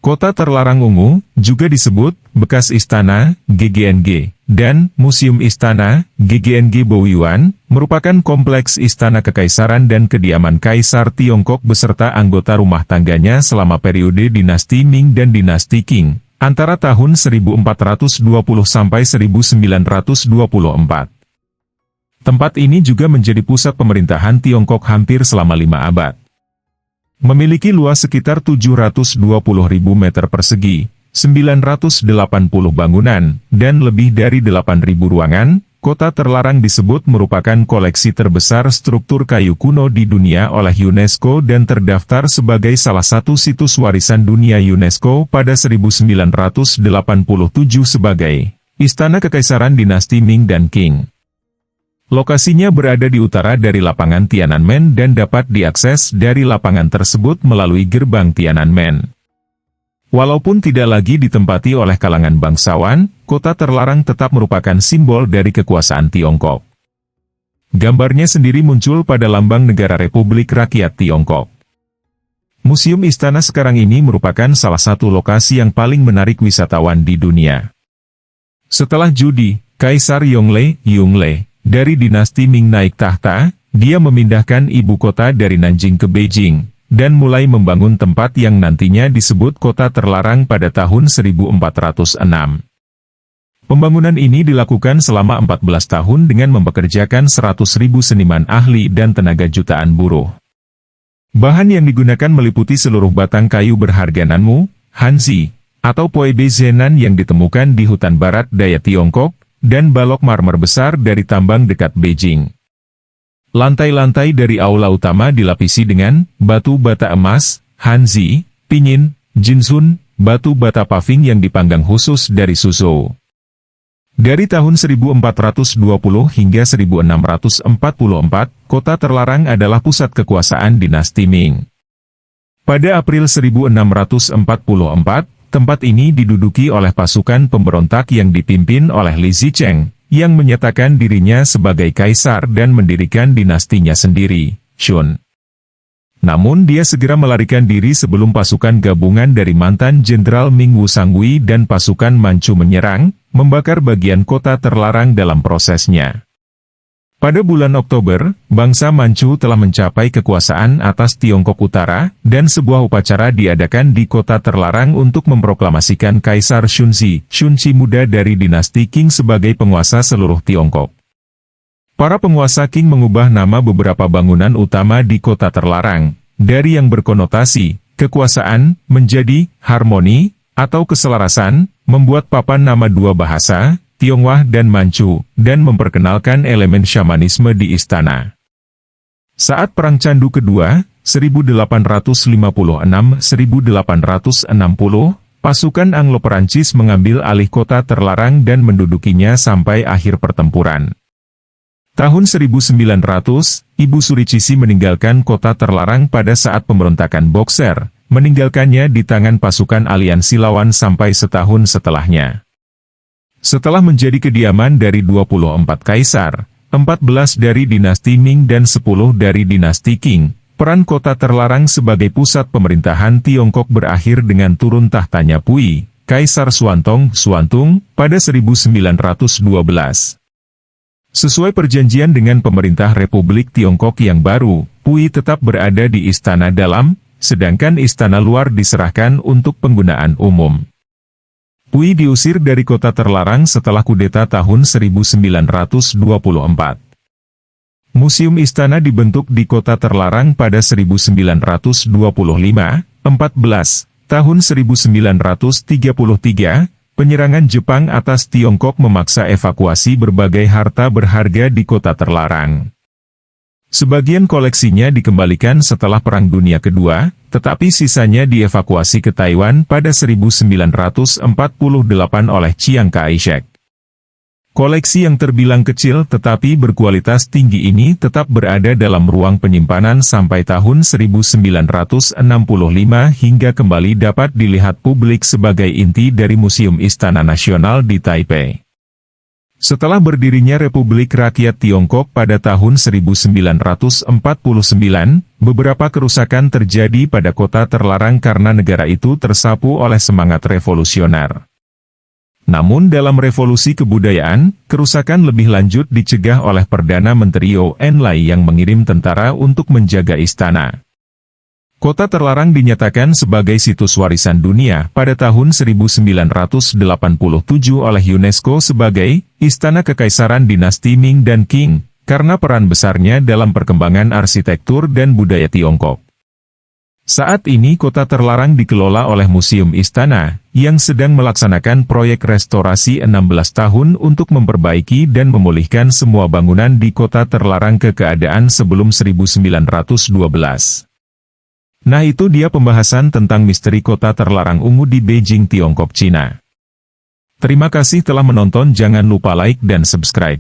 Kota Terlarang Ungu, juga disebut Bekas Istana, GGNG, dan Museum Istana, GGNG Boyuan, merupakan kompleks istana kekaisaran dan kediaman Kaisar Tiongkok beserta anggota rumah tangganya selama periode dinasti Ming dan dinasti Qing, antara tahun 1420 sampai 1924. Tempat ini juga menjadi pusat pemerintahan Tiongkok hampir selama 5 abad. Memiliki luas sekitar 720.000 meter persegi, 980 bangunan, dan lebih dari 8.000 ruangan, Kota Terlarang disebut merupakan koleksi terbesar struktur kayu kuno di dunia oleh UNESCO dan terdaftar sebagai salah satu situs warisan dunia UNESCO pada 1987 sebagai Istana Kekaisaran Dinasti Ming dan Qing. Lokasinya berada di utara dari lapangan Tiananmen dan dapat diakses dari lapangan tersebut melalui gerbang Tiananmen. Walaupun tidak lagi ditempati oleh kalangan bangsawan, Kota Terlarang tetap merupakan simbol dari kekuasaan Tiongkok. Gambarnya sendiri muncul pada lambang Negara Republik Rakyat Tiongkok. Museum Istana sekarang ini merupakan salah satu lokasi yang paling menarik wisatawan di dunia. Setelah Judi, Kaisar Yongle dari dinasti Ming naik tahta, dia memindahkan ibu kota dari Nanjing ke Beijing, dan mulai membangun tempat yang nantinya disebut Kota Terlarang pada tahun 1406. Pembangunan ini dilakukan selama 14 tahun dengan mempekerjakan 100.000 seniman ahli dan tenaga jutaan buruh. Bahan yang digunakan meliputi seluruh batang kayu berharga Nanmu, Hanzi, atau Poebe Zenan yang ditemukan di hutan barat daya Tiongkok, dan balok marmer besar dari tambang dekat Beijing. Lantai-lantai dari aula utama dilapisi dengan batu bata emas, Hanzi, pinyin, jinsun, batu bata paving yang dipanggang khusus dari Suzhou. Dari tahun 1420 hingga 1644, Kota Terlarang adalah pusat kekuasaan dinasti Ming. Pada April 1644, tempat ini diduduki oleh pasukan pemberontak yang dipimpin oleh Li Zicheng, yang menyatakan dirinya sebagai kaisar dan mendirikan dinastinya sendiri, Shun. Namun dia segera melarikan diri sebelum pasukan gabungan dari mantan Jenderal Ming Wusangui dan pasukan Manchu menyerang, membakar bagian Kota Terlarang dalam prosesnya. Pada bulan Oktober, bangsa Manchu telah mencapai kekuasaan atas Tiongkok Utara, dan sebuah upacara diadakan di Kota Terlarang untuk memproklamasikan Kaisar Shunzi Muda dari dinasti Qing sebagai penguasa seluruh Tiongkok. Para penguasa Qing mengubah nama beberapa bangunan utama di Kota Terlarang, dari yang berkonotasi kekuasaan menjadi harmoni atau keselarasan, membuat papan nama dua bahasa, Tionghoa dan Manchu, dan memperkenalkan elemen syamanisme di istana. Saat Perang Candu Kedua, 1856-1860, pasukan Anglo-Perancis mengambil alih Kota Terlarang dan mendudukinya sampai akhir pertempuran. Tahun 1900, Ibu Suricisi meninggalkan Kota Terlarang pada saat pemberontakan Boxer, meninggalkannya di tangan pasukan aliansi lawan sampai setahun setelahnya. Setelah menjadi kediaman dari 24 kaisar, 14 dari dinasti Ming dan 10 dari dinasti Qing, peran Kota Terlarang sebagai pusat pemerintahan Tiongkok berakhir dengan turun tahtanya Pui, Kaisar Xuantung, pada 1912. Sesuai perjanjian dengan pemerintah Republik Tiongkok yang baru, Pui tetap berada di Istana Dalam, sedangkan Istana Luar diserahkan untuk penggunaan umum. Pui diusir dari Kota Terlarang setelah kudeta tahun 1924. Museum Istana dibentuk di Kota Terlarang pada 1925, 14, tahun 1933, penyerangan Jepang atas Tiongkok memaksa evakuasi berbagai harta berharga di Kota Terlarang. Sebagian koleksinya dikembalikan setelah Perang Dunia Kedua, tetapi sisanya dievakuasi ke Taiwan pada 1948 oleh Chiang Kai-shek. Koleksi yang terbilang kecil tetapi berkualitas tinggi ini tetap berada dalam ruang penyimpanan sampai tahun 1965 hingga kembali dapat dilihat publik sebagai inti dari Museum Istana Nasional di Taipei. Setelah berdirinya Republik Rakyat Tiongkok pada tahun 1949, beberapa kerusakan terjadi pada kota terlarang karena negara itu tersapu oleh semangat revolusioner. Namun dalam revolusi kebudayaan, kerusakan lebih lanjut dicegah oleh Perdana Menteri Zhou Enlai yang mengirim tentara untuk menjaga istana. Kota terlarang dinyatakan sebagai situs warisan dunia pada tahun 1987 oleh UNESCO sebagai Istana Kekaisaran Dinasti Ming dan Qing, karena peran besarnya dalam perkembangan arsitektur dan budaya Tiongkok. Saat ini kota terlarang dikelola oleh Museum Istana, yang sedang melaksanakan proyek restorasi 16 tahun untuk memperbaiki dan memulihkan semua bangunan di kota terlarang ke keadaan sebelum 1912. Nah itu dia pembahasan tentang misteri kota terlarang ungu di Beijing, Tiongkok, Cina. Terima kasih telah menonton, jangan lupa like dan subscribe.